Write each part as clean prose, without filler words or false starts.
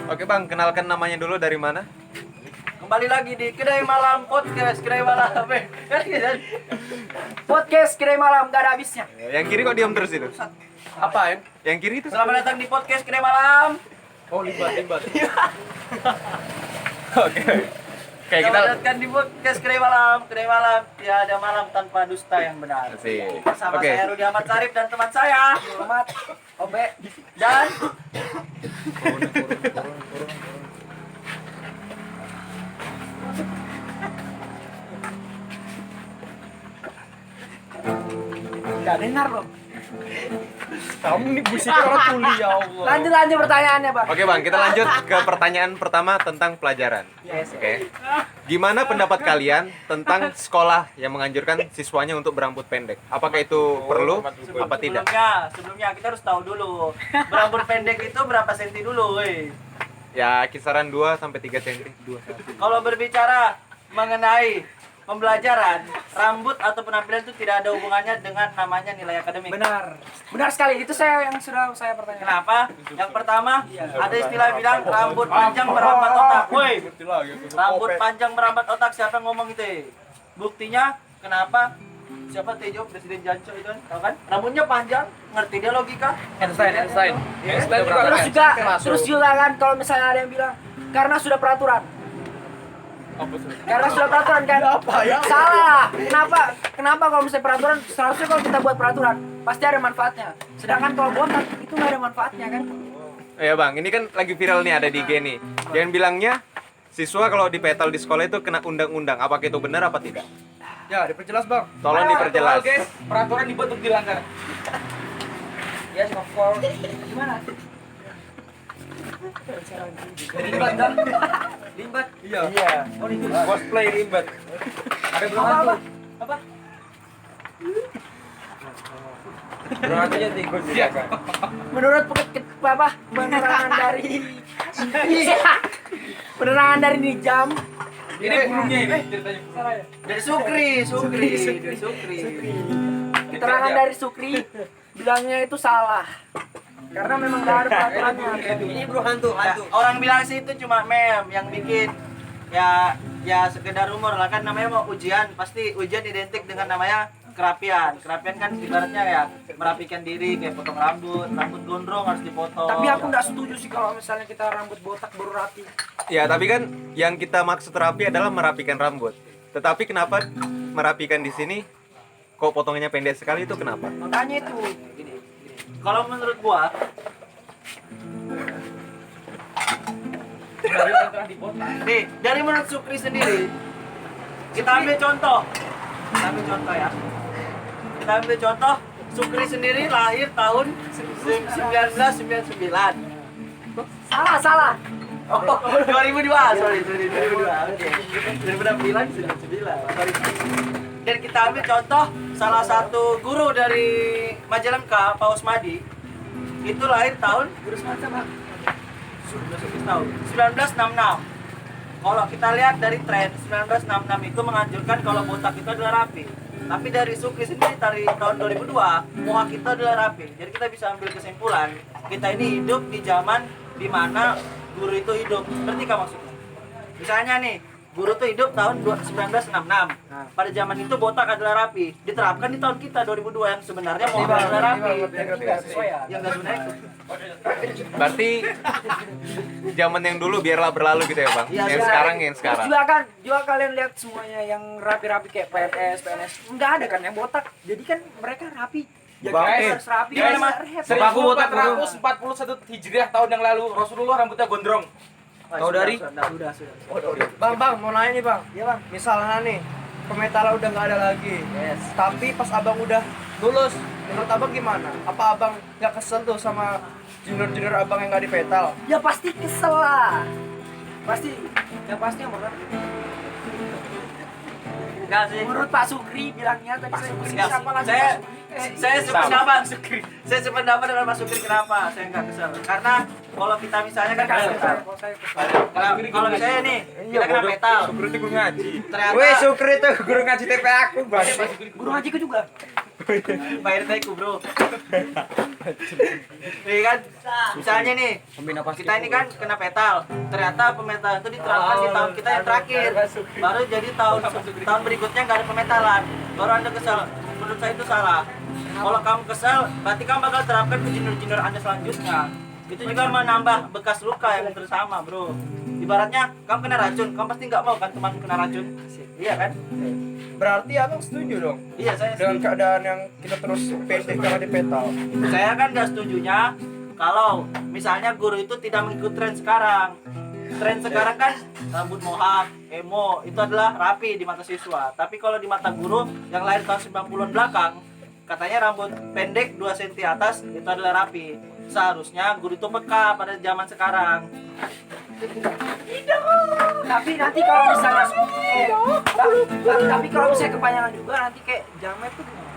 Oke Bang, kenalkan namanya dulu, dari mana? Kembali lagi di Kedai Malam Podcast, Kedai Malam. Podcast Kedai Malam gak ada habisnya. Yang kiri kok diam terus itu? Apa ya? Yang kiri itu? Selamat datang di Podcast Kedai Malam. Oh, libat. Oke. Kayak kita. Selamat datang di Podcast Kedai Malam. Kedai Malam, tiada malam tanpa dusta yang benar. Asik. Bersama Oke. saya Rudi Ahmad Sarif dan teman saya Selamat Obe. dan Gak dengar loh. kamu nih busik orang tuli ya Allah. Lanjut pertanyaannya, Bang. Oke Bang, kita lanjut ke pertanyaan pertama tentang pelajaran. Yes. Oke. Gimana pendapat kalian tentang sekolah yang menganjurkan siswanya untuk berambut pendek? Apakah itu perlu? Apa tidak? Sebelumnya kita harus tahu dulu berambut pendek itu berapa senti dulu, weh. Ya, kisaran 2 sampai 3 cm. Kalau berbicara mengenai pembelajaran, rambut atau penampilan itu tidak ada hubungannya dengan namanya nilai akademik. Benar sekali. Itu yang sudah saya pertanyakan. Kenapa? Yang pertama, ada istilah bilang rambut panjang merambat otak. Woi, rambut panjang merambat otak, siapa yang ngomong itu? Buktinya, kenapa? Siapa Tejo, Presiden Janco itu kan? Tahu kan? Rambutnya panjang, ngerti dia logika? Einstein. Terus juga kan kalau misalnya ada yang bilang karena sudah peraturan. Karena sudah peraturan kan? Salah. Kenapa kalau misalnya peraturan, seharusnya kalau kita buat peraturan pasti ada manfaatnya. Sedangkan kalau botak itu nggak ada manfaatnya kan? Ya Bang, ini kan lagi viral nih, ada di IG nih. Yang bilangnya siswa kalau dipetal di sekolah itu kena undang-undang. Apakah itu benar apa tidak? Ya, diperjelas Bang. Tolong diperjelas. Guys, peraturan dibuat untuk dilanggar. Yes, of course. Gimana? Rimbat kan? Limbat. Iya. Oh, limbat. Cosplay rimbat. Ada belum Apa? Belum hantunya tikus juga kan. Menurut penerangan dari jam. Ini burungnya ini ceritanya. Dari Sukri. Keterangan dari Sukri bilangnya itu salah. Karena memang nggak ada peraturannya. Ini bro hantu. Orang bilang sih itu cuma meme yang bikin ya sekedar rumor lah kan, namanya mau ujian, pasti ujian identik dengan namanya kerapian kan ibaratnya ya merapikan diri, kayak potong rambut gondrong harus dipotong. Tapi aku nggak setuju sih kalau misalnya kita rambut botak baru rapi. Ya, tapi kan yang kita maksud rapi adalah merapikan rambut. Tetapi kenapa merapikan di sini kok potongannya pendek sekali, itu kenapa? Makanya itu. Gini. Kalau menurut gua nih, dari menurut Sukri sendiri, kita ambil contoh ya. Kita ambil contoh, Sukri sendiri lahir tahun 1999. Salah. Oh, 2002, sorry, 2002. Oke. 2009, 99. Sorry. Dan kita ambil contoh salah satu guru dari Majalengka, Pak Usmadi, itu lahir tahun 1966. Kalau kita lihat dari tren 1966 itu menganjurkan kalau botak itu adalah rapi. Tapi dari Sukri sendiri dari tahun 2002, mohak itu adalah rapi. Jadi kita bisa ambil kesimpulan, kita ini hidup di zaman di mana guru itu hidup. Seperti apa maksudnya? Misalnya nih, guru itu hidup tahun 1966. Pada zaman itu botak adalah rapi. Diterapkan di tahun kita 2002 yang sebenarnya mohak adalah rapi. Yang nggak sebenarnya itu. Berarti zaman yang dulu biarlah berlalu gitu ya Bang. Iya, Yang benar. sekarang. Terus juga kalian lihat semuanya yang rapi-rapi kayak PNS nggak ada kan yang botak. Jadi kan mereka rapi. Ya Bang, harus rapi. guys, Gimana, Mas? 1441 Hijriah tahun yang lalu Rasulullah rambutnya gondrong. Tahu dari? Sudah. Bang, mau nanya nih bang. Iya, Bang. Misalnya nih, pemetala udah nggak ada lagi. Yes. Tapi pas abang udah lulus, menurut abang gimana? Apa abang nggak kesel tuh sama junior abang yang nggak dipetal? Ya pasti kesel lah. Yang pasti yang benar. Enggak sih. Menurut Pak Sukri bilangnya tadi Enggak, siapa lagi? saya sependapat dengan Mas Sukri. Kenapa saya nggak kesel? Karena kalau kita misalnya kan kalau misalnya nih kita kena metal, Guru itu guru ngaji. ternyata Sukri tuh guru ngaji TP aku bang. Guru ngajiku juga. Pak RT ku bro. Nih kan, misalnya nih, kita ini kan kena petal. Ternyata pemetalan itu diterapkan di tahun kita yang terakhir. Baru jadi tahun berikutnya nggak ada pemetalan. Baru Anda kesal. Menurut saya itu salah. Kalau kamu kesal, berarti kamu bakal terapkan ke junior-junior Anda selanjutnya. Itu juga menambah bekas luka yang bersama bro. Ibaratnya kamu kena racun, kamu pasti nggak mau kan teman kena racun. Iya kan? Berarti abang setuju dong Iya saya dengan setuju. keadaan yang kita terus pendek karena di petal. Saya kan nggak setujunya kalau misalnya guru itu tidak mengikuti tren sekarang. Tren sekarang kan rambut mohak, emo, itu adalah rapi di mata siswa. Tapi kalau di mata guru yang lahir tahun 90-an belakang, katanya rambut pendek 2 cm atas itu adalah rapi. Seharusnya guru itu peka pada zaman sekarang. Tapi nanti kalau misalnya tapi kalau misalnya kepanjangan juga nanti kayak jamet tuh gimana?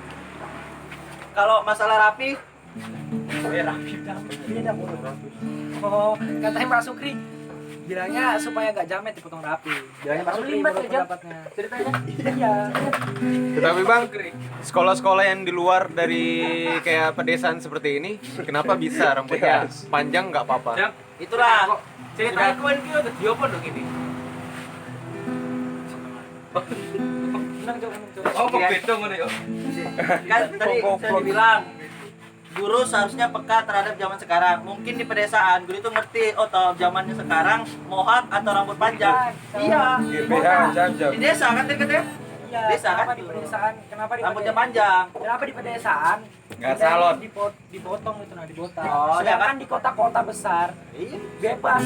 Kalau masalah rapi, Beda bro. Oh, katanya Pak Sukri bilangnya supaya gak jamet dipotong rapi. Bilangnya Pak Sukri Libat menurut ya, Jam? pendapatnya. Ceritanya? Iya. Tetapi bang, sekolah-sekolah yang di luar dari kayak pedesaan seperti ini, kenapa bisa rambutnya panjang nggak apa-apa? Yang itulah. ceritanya kuen kyo udah diopo dong ini. Oh, kok beda ngono yo. Kan tadi saya bilang guru seharusnya peka terhadap zaman sekarang. Mungkin di pedesaan guru itu ngerti, oh toh zamannya sekarang mohak atau rambut panjang. Iya. Di desa kan katanya Iya. Desa kan? Kenapa di pedesaan? Kenapa di rambutnya pedesaan? panjang. Kenapa di pedesaan? Nggak Tidak salon. Dipotong itu nah dibotak. Oh, ya Sedangkan kan? di kota-kota besar Iya. bebas.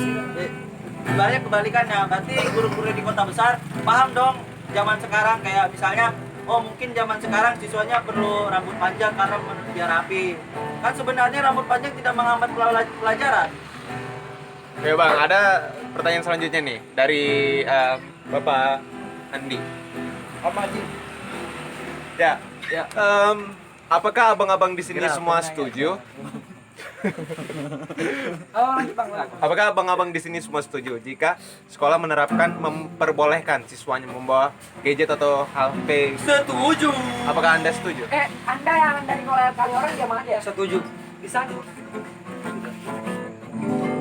Sebenarnya kebalikannya. Berarti guru-guru di kota besar paham dong zaman sekarang kayak misalnya oh mungkin zaman sekarang siswanya perlu rambut panjang karena biar rapi. Kan sebenarnya rambut panjang tidak menghambat pelajaran. Ya bang, ada pertanyaan selanjutnya nih dari Bapak Andi. Apa sih? Ya, apakah abang-abang di sini semua setuju? Oh, lanjut Bang. Bang. Apakah abang-abang di sini semua setuju jika sekolah menerapkan memperbolehkan siswanya membawa gadget atau HP? Setuju. Apakah Anda setuju? Anda yang dari kali orang dia mana ya? Setuju. Bisa nih.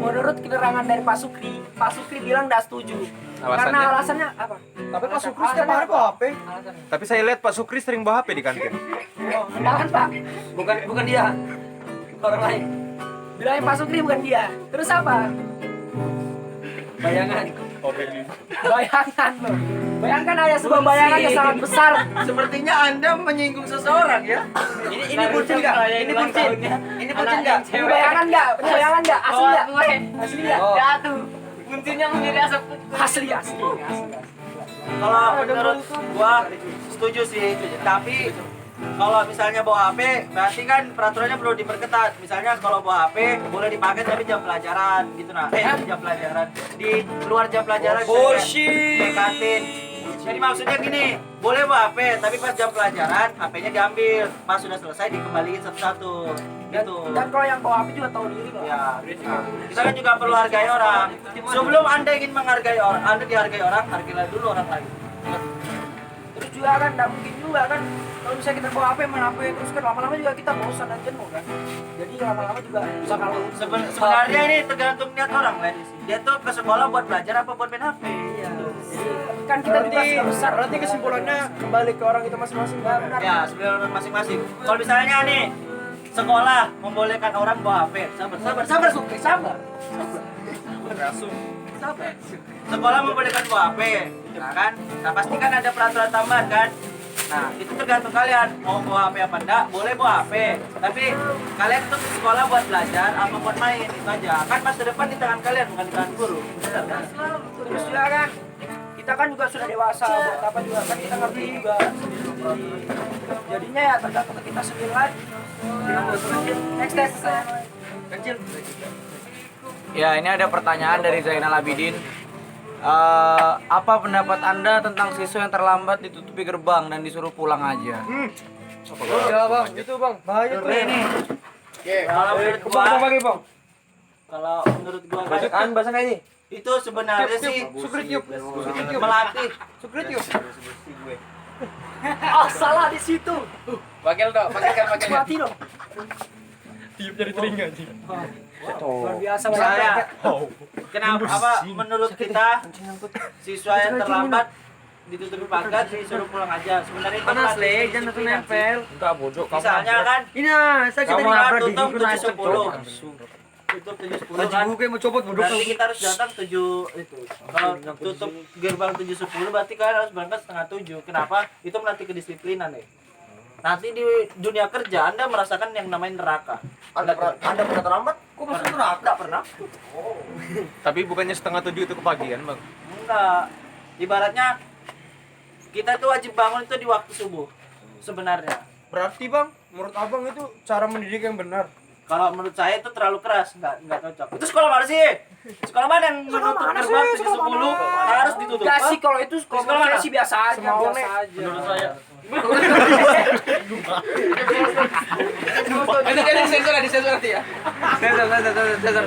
Menurut keterangan dari Pak Sukri bilang tidak setuju. Alasannya? Karena alasannya apa? Tapi Pak Sukri setiap hari kok HP. Alasannya. Tapi saya lihat Pak Sukri sering bawa HP di kantin. Oh, jangan Pak. Bukan dia. Orang lain. Bilangnya Pak Sukri bukan dia. Terus apa? Bayangan. Bayangan loh. Bayangkan ada sebuah bayangan yang sangat besar. Sepertinya Anda menyinggung seseorang ya. Ini bucin enggak? Ini bucin. Ini bucin enggak? Ini bayangan enggak? Ini bayangan enggak? Asli enggak? Asli enggak? Jatuh. Bucinnya menjadi asap. Asli. Kalau menurut gua setuju sih, tapi kalau misalnya bawa HP, berarti kan peraturannya perlu diperketat. Misalnya kalau bawa HP boleh dipakai tapi jam pelajaran gitu nah. Di jam pelajaran. Di luar jam pelajaran kayak kantin. Jadi maksudnya gini, boleh bawa HP, tapi pas jam pelajaran HP-nya diambil. Pas sudah selesai dikembaliin satu-satu. Gitu. Dan kalau yang bawa api juga tahu diri loh. Ya, kita kan juga perlu hargai orang. Sebelum Anda ingin menghargai orang, Anda dihargai orang, hargailah dulu orang lain. Terus juga kan nggak mungkin juga kan kalau misalnya kita bawa HP main HP terus kan lama-lama juga kita bosan dan jenuh kan. Jadi lama-lama juga bisa kalau Sebenarnya ini tergantung niat orang, Len. Dia tuh ke sekolah buat belajar apa buat main HP? Iya. Kan kita juga sudah besar. Berarti kesimpulannya kembali ke orang itu masing-masing. Benar. Ya, sebenarnya masing-masing. Kalau misalnya nih sekolah membolehkan orang bawa HP, sabar, Sukri, sabar. Sabar. Sekolah membolehkan bawa HP, nah kan? Nah pasti kan ada peraturan tambahan kan? Nah itu tergantung kalian mau bawa HP apa enggak, boleh bawa HP. Tapi kalian tuh ke sekolah buat belajar apa buat main itu aja. Kan masa depan di tangan kalian bukan di tangan guru. Benar kan? Terus juga kan kita kan juga sudah dewasa buat apa juga kan kita ngerti juga sendiri. Jadinya ya tergantung ke kita sendiri lagi. Next kecil. Ya, ini ada pertanyaan dari Zainal Abidin. Apa pendapat Anda tentang siswa yang terlambat ditutupi gerbang dan disuruh pulang aja? Ya bang, itu bang, bahaya tuh. Kalau menurut gua, kalau menurut gua kan bahasa kayak ini. itu sebenarnya sih Sukri tiup. melatih Sukri tiup. Oh, salah di situ. Wakil dong, pakaikan wakilnya. Mati dong. Tiup dari telinga sih. Luar biasa Misalnya, banget. kenapa apa menurut kita siswa yang terlambat ditutupi pagar disuruh pulang aja. Sebenarnya itu Panas melatih le, jangan kedisiplinan sih. nempel. Enggak bodoh, kamu. Misalnya kan Ini nah, saya kita kita nabrak tutup di 7.10. Tutup 7.10 kan. Buku mau copot bodoh. Berarti kita harus datang 7 itu. Kalau tutup gerbang 7.10 berarti kalian harus berangkat setengah 7. Kenapa? Itu melatih kedisiplinan ya. Nanti di dunia kerja Anda merasakan yang namanya neraka. Anda pernah terlambat? Kok masuk neraka? Enggak pernah. Tapi bukannya setengah 7 itu kepagian, Bang? Enggak. Ibaratnya kita tuh wajib bangun itu di waktu subuh sebenarnya. Berarti bang, menurut abang itu cara mendidik yang benar. Kalau menurut saya itu terlalu keras, enggak cocok. Itu sekolah mana sih? Sekolah mana yang menutup mana gerbang sih? 7.10 harus ditutup? Enggak sih Hah? kalau itu Sekolah sekolah mana? sih biasa aja, Semau biasa nih. aja. Menurut saya. Itu kan disensor nanti ya. Sensor.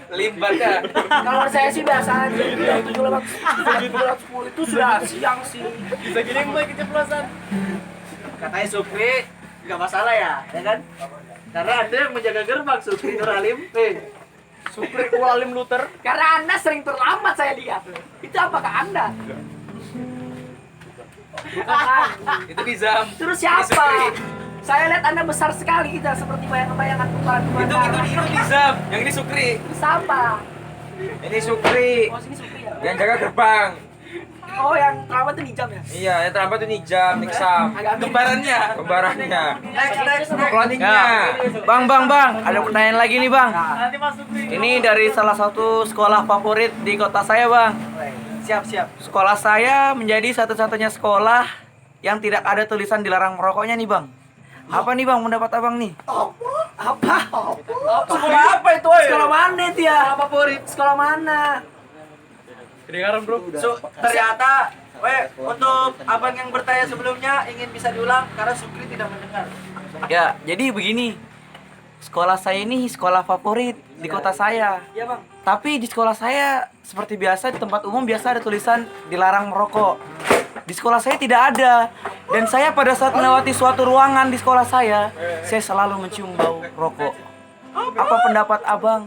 Limbatnya. Kalau saya sih biasa aja. 7.10 itu sudah siang sih. Bisa gini gue keceplosan. Katanya Supri enggak masalah ya kan? Karena Anda yang menjaga gerbang Supri Nuralim. Supri Ulalim Luther. Karena Anda sering terlambat saya lihat. Itu apakah Anda? Bukan. Itu Nizam. Terus Ini siapa? Supri. Saya lihat Anda besar sekali kita seperti bayangan-bayangan kepala Itu Nizam. Yang ini Sukri. Siapa? Ini Sukri. Oh sini Supri ya? Yang jaga gerbang. Oh yang terlambat itu Nijam ya? Iya, yang terlambat tuh Nijam, Niksam. Agak Kembarannya. Kembarannya. Next. Planningnya. Bang. Ada pertanyaan lagi nih, Bang. Nanti masuk Ini dari salah satu sekolah favorit di kota saya, Bang. Siap. Sekolah saya menjadi satu-satunya sekolah yang tidak ada tulisan dilarang merokoknya nih, Bang. Apa nih, Bang, pendapat Abang nih? apa? Sekolah apa itu? woy? Sekolah mana itu ya? Favorit? Sekolah mana? Kedengaran bro. Ternyata untuk abang yang bertanya sebelumnya ingin bisa diulang karena Sukri tidak mendengar. Ya, jadi begini. Sekolah saya ini sekolah favorit di kota saya. Iya bang. Tapi di sekolah saya seperti biasa di tempat umum biasa ada tulisan dilarang merokok. Di sekolah saya tidak ada. Dan saya pada saat melewati suatu ruangan di sekolah saya selalu mencium bau rokok. Apa pendapat Abang?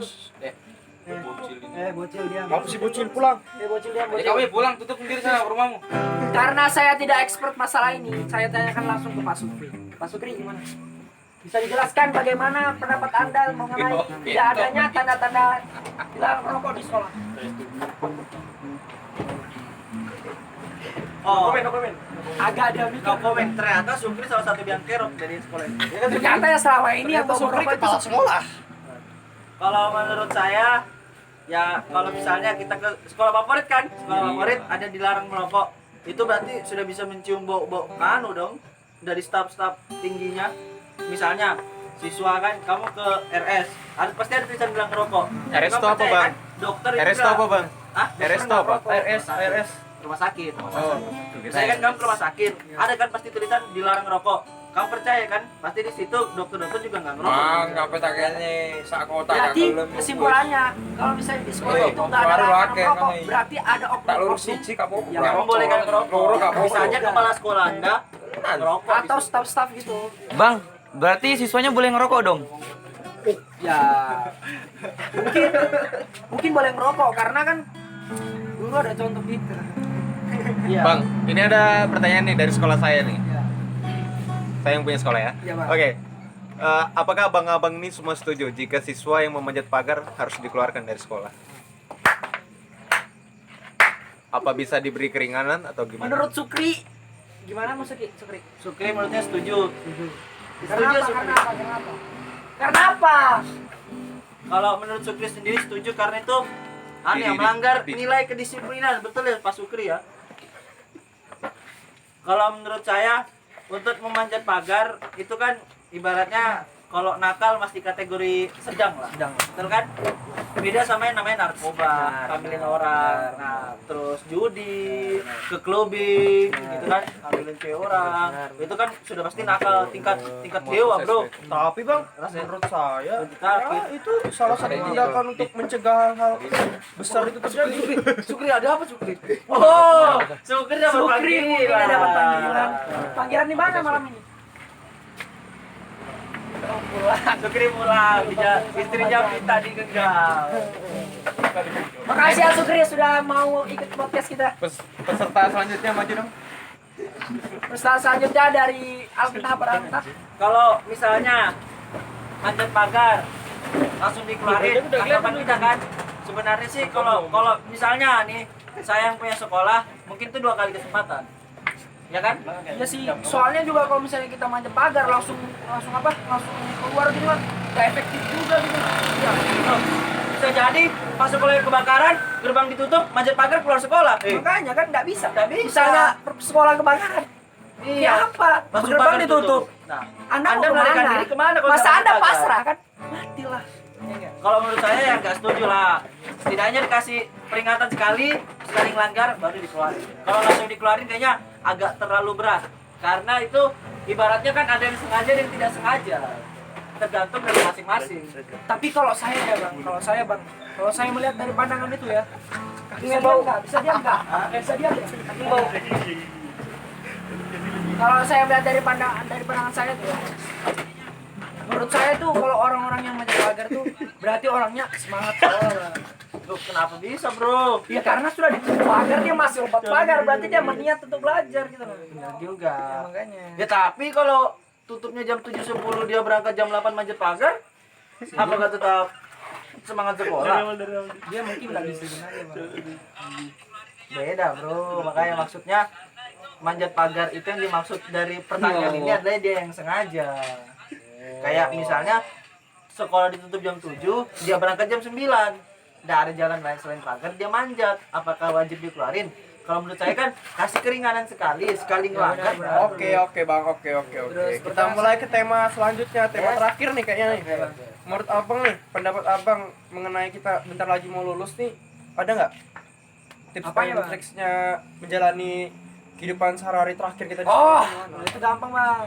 Bocil dia. Apa sih bocil pulang? Bocil dia. Ya kamu ya pulang, tutup sendiri sana rumahmu. Karena saya tidak expert masalah ini, saya tanyakan langsung ke Pak Sukri. Pak Sukri gimana? Bisa dijelaskan bagaimana pendapat Anda mengenai tidak adanya tanda-tanda dilarang merokok di sekolah? Oh, Agak ada no mikir. comment. Ternyata Sukri salah satu biang kerok dari sekolah ini. Ternyata ya selama ini yang bawa Supri merokok itu kepala sekolah. Kalau menurut saya, ya kalau misalnya kita ke sekolah favorit kan, sekolah favorit ada dilarang merokok, itu berarti sudah bisa mencium bau-bau kanu dong dari staf-staf tingginya. Misalnya siswa kan, kamu ke RS, harus pasti ada tulisan bilang merokok. RS itu Kamu apa, percaya Bang? kan? Dokter RS itu juga. apa, Bang? Hah? RS itu apa? RS. Rumah sakit. Oh, Saya kan kamu ke rumah sakit, ada kan pasti tulisan dilarang rokok. Kamu percaya kan? Pasti di situ dokter-dokter juga nggak ngerokok. Bang, apa takene sak kota Berarti kesimpulannya kalau misalnya di sekolah itu nggak ada baru larangan akeh, merokok, Kang. berarti ada tak lurus oknum siji kamu. Yang membolehkan merokok. Loro gak apa-apa. Bisa aja kepala sekolah Anda merokok. atau staf-staf gitu. Bang, berarti siswanya boleh ngerokok dong? Ya mungkin boleh merokok karena kan dulu ada contoh gitu. Iya. Bang, ini ada pertanyaan nih dari sekolah saya nih. Saya yang punya sekolah ya. Iya, Bang. Oke. Apakah abang-abang ini semua setuju jika siswa yang memanjat pagar harus dikeluarkan dari sekolah? Apa bisa diberi keringanan atau gimana? Menurut Sukri gimana Sukri? Sukri menurutnya setuju. Karena apa? Karena apa? Kalau menurut Sukri sendiri setuju karena itu yang melanggar nilai kedisiplinan, betul ya Pak Sukri ya? Kalau menurut saya untuk memanjat pagar itu kan ibaratnya kalau nakal masih kategori sedang lah. Betul kan? Beda sama yang namanya narkoba, ngambilin orang, nah terus judi, ke clubbing, gitu kan, ngambilin cewek orang, itu kan sudah pasti nakal tingkat dewa bro. Tapi bang, menurut saya ya, itu salah satu tindakan untuk mencegah hal besar itu terjadi. Sukri ada apa Sukri? Oh, Sukri dapat Sukri mungkin panggilan. dapat panggilan. Panggilan di mana malam ini? Sukri pulang, istrinya minta digenggam. Makasih ya Sukri sudah mau ikut podcast kita. Peserta selanjutnya maju dong. Peserta selanjutnya dari Alkitab Alkitab. Kalau misalnya manjat pagar langsung dikeluarin tanggapan kita kan. Sebenarnya sih kalau misalnya nih saya yang punya sekolah mungkin itu 2 kali kesempatan. Ya kan? Ya sih, soalnya juga kalau misalnya kita manjat pagar langsung keluar gitu kan, gak efektif juga gitu. Ya, bisa jadi pas sekolah kebakaran, gerbang ditutup, manjat pagar keluar sekolah. Makanya kan nggak bisa. Nggak bisa. Misalnya sekolah kebakaran. Iya. Ya apa? Pas Gerbang pagar ditutup. Nah, Anda mau melarikan kemana? diri kemana kalau Masa nggak Anda manjat pagar? pasrah kan? Matilah. Kalau menurut saya ya nggak setuju lah. Setidaknya dikasih peringatan sekali melanggar baru dikeluarin. Kalau langsung dikeluarin kayaknya agak terlalu berat. Karena itu ibaratnya kan ada yang sengaja dan yang tidak sengaja. Tergantung dari masing-masing. Tapi kalau saya melihat dari pandangan itu ya, bisa diam nggak? Bisa diam nggak? Bisa diam ya? Kaki bau. Kalau saya melihat dari pandangan saya tuh ya, menurut saya tuh kalau orang-orang yang manjat pagar tuh berarti orangnya semangat sekolah. Loh, kenapa bisa bro? Ya karena sudah ditutup pagar dia masih lompat pagar berarti dia berniat untuk belajar gitu loh. Benar juga. Ya, makanya. Ya tapi kalau tutupnya jam 7.10 dia berangkat jam 8 manjat pagar, apakah tetap semangat sekolah? Dia mungkin nggak disiplin aja Bang. Beda bro, makanya maksudnya manjat pagar itu yang dimaksud dari pertanyaan ini adalah dia yang sengaja. Kayak misalnya sekolah ditutup jam 7, dia berangkat jam 9. Nggak ada jalan lain selain pagar, dia manjat. Apakah wajib dikeluarin? Kalau menurut saya kan kasih keringanan sekali ngelanggar. Oke bang, oke. Kita mulai ke tema selanjutnya, tema terakhir nih kayaknya nih. Menurut abang nih, pendapat abang mengenai kita bentar lagi mau lulus nih, ada nggak tips Apanya, dan Bang? triksnya menjalani kehidupan sehari-hari terakhir kita di Oh, sekolah? itu gampang Bang.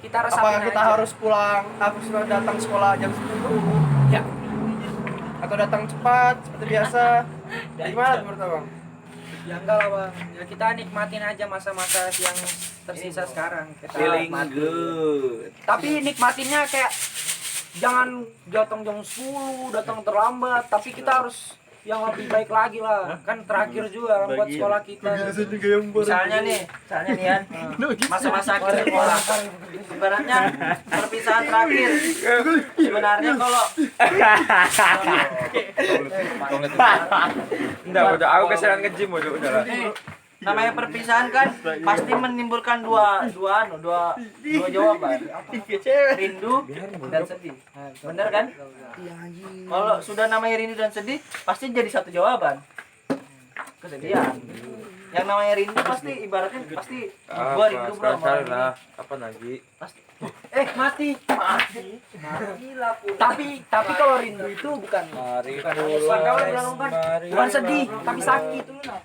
Kita resapin Apakah kita aja. harus pulang, harus datang sekolah jam 10? Ya. Atau datang cepat seperti biasa? Gimana menurut abang? Ya enggak lah Bang. Ya kita nikmatin aja masa-masa yang tersisa sekarang. Kita Feeling nikmatin. good. Tapi nikmatinnya kayak jangan datang jam 10, datang terlambat, tapi kita harus yang lebih baik lagi lah. Kan terakhir juga kan buat sekolah kita. Misalnya nih ya, masa-masa akhir sekolah. Ibaratnya perpisahan terakhir. Sebenarnya kalau Enggak, udah aku kesian nge-gym udah lah. namanya perpisahan kan pasti menimbulkan dua jawaban. Rindu dan sedih. Bener kan? Kalau sudah namanya rindu dan sedih pasti jadi satu jawaban. Kesedihan. Yang namanya rindu pasti ibaratnya pasti gua rindu bro sama orang ini. Kapan lagi? Pasti. Mati lah pun. Tapi kalau rindu itu bukan bukan sedih, tapi sakit itu nah.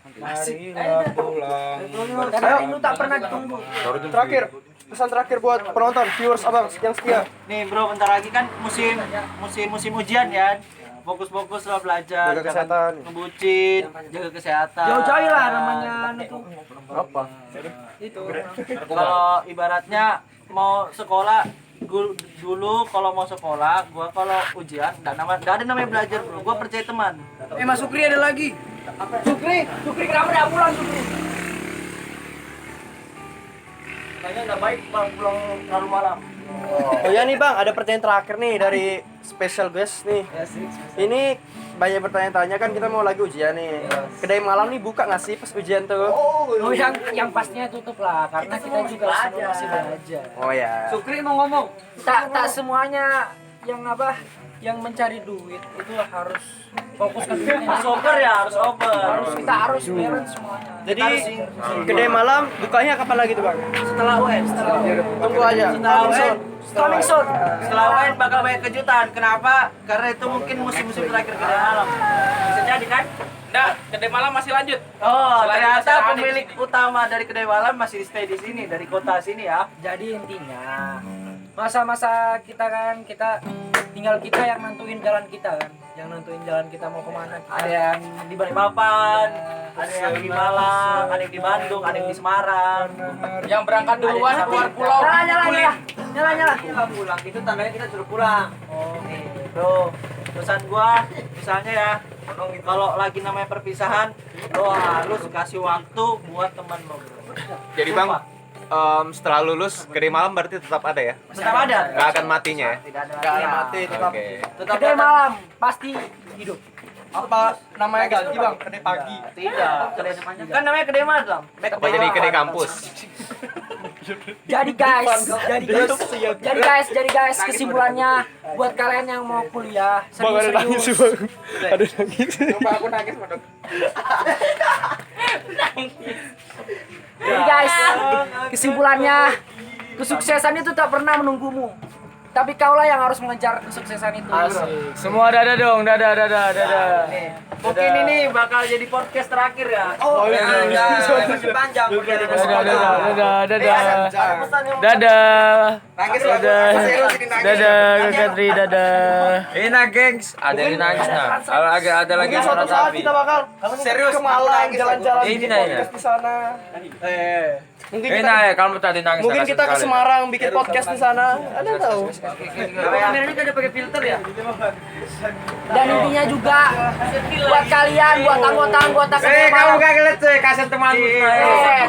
Karena rindu tak pernah ditunggu. Terakhir, pesan terakhir buat penonton, viewers abang yang setia. Nih bro, bentar lagi kan musim ujian ya. Fokus-fokus lah belajar, Jaga jangan kesehatan. ngebucin, jaga kesehatan. Jauh-jauh lah namanya itu. Apa? Itu. Kalau ibaratnya mau sekolah dulu kalau mau sekolah, gua kalau ujian enggak ada namanya belajar bro. Gua percaya teman. Mas Sukri ada lagi. Sukri kenapa enggak pulang Sukri? Kayaknya enggak baik pulang terlalu malam. Oh ya nih bang, ada pertanyaan terakhir nih dari special guest nih. Ini banyak bertanya-tanya kan kita mau lagi ujian nih. Kedai malam nih buka nggak sih pas ujian tuh? Oh yang pastinya tutup lah karena kita juga semua masih belajar. Oh ya. Sukri mau ngomong. Tak semuanya yang yang mencari duit itu harus fokuskan duitnya. Harus over ya, harus over. Kita harus balance semuanya. Jadi kedai malam bukanya kapan lagi tuh bang? Setelah UN, Tunggu aja. setelah UN, Coming soon. setelah UN bakal banyak kejutan. Kenapa? Karena itu mungkin musim-musim terakhir kedai malam. Bisa jadi kan? Nggak, kedai malam masih lanjut. Oh, Selain ternyata masyarakat pemilik di sini. utama dari kedai malam masih stay di sini, dari kota sini ya. Jadi intinya masa-masa kita kan kita tinggal kita yang nentuin jalan kita kan, yang nentuin jalan kita mau kemana. Ada yang di Balikpapan, ada yang di Malang, ada yang di Bandung, ada yang di Semarang. Yang berangkat duluan keluar pulau. Nyala. Pulang itu tandanya kita suruh pulang. Oh, nih, bro. Pesan gua, misalnya ya, kalau lagi namanya perpisahan, lo harus kasih waktu buat teman lo, bro. Jadi bang, setelah lulus kedai malam berarti tetap ada ya? Tetap ada. Nggak akan matinya ya? Tidak ada Nggak ada latihan. mati, tetap. Oke. Tetap Kedai ada. malam pasti hidup. Apa namanya ganti bang? Kedai pagi. Tidak, kedai panjang. Kan namanya kedai malam. Apa jadi kedai kampus? Jadi guys, kesimpulannya buat kalian yang mau kuliah serius. Ada nangis. Coba aku nangis pada. Jadi guys, kesimpulannya kesuksesan itu tak pernah menunggumu. Tapi kaulah yang harus mengejar kesuksesan itu. Semua dada dong, dada. Nih, mungkin ini bakal jadi podcast terakhir ya. Oh iya. Masih panjang. Dadah. Dadah. Dadah, Kak Katri, dadah. Ini nah gengs, ada yang nangis nah. Kalau ada lagi Mungkin suara suatu saat sapi. kita bakal serius ke Malang, jalan-jalan Ini bikin nanya. podcast di sana. Mungkin Ini kita nah, kamu tadi nangis. mungkin nangis kita ke sekali. Semarang bikin podcast di sana. Ada tahu? Kameranya udah pakai filter ya? Dan intinya juga buat kalian, buat anggota-anggota kedai malam. kaget cuy, kasih temanmu.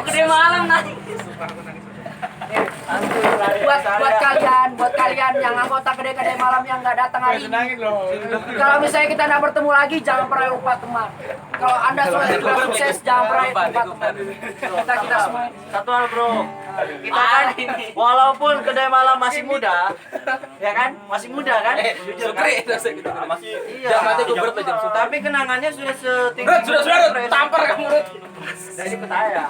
Kedai malam nanti. buat kalian yang anggota kedai-kedai malam yang nggak datang hari ini. Kalau misalnya kita nggak bertemu lagi, jangan pernah lupa teman. Kalau anda sudah sukses, jangan pernah lupa teman. Kita semua. Satu hal bro, kita kan walaupun kedai malam masih muda, ya kan, masih muda kan, jujur kan, iya. Jam mati gue berat jam Tapi kenangannya sudah setinggi sudah tampar kamu. dari ikut saya.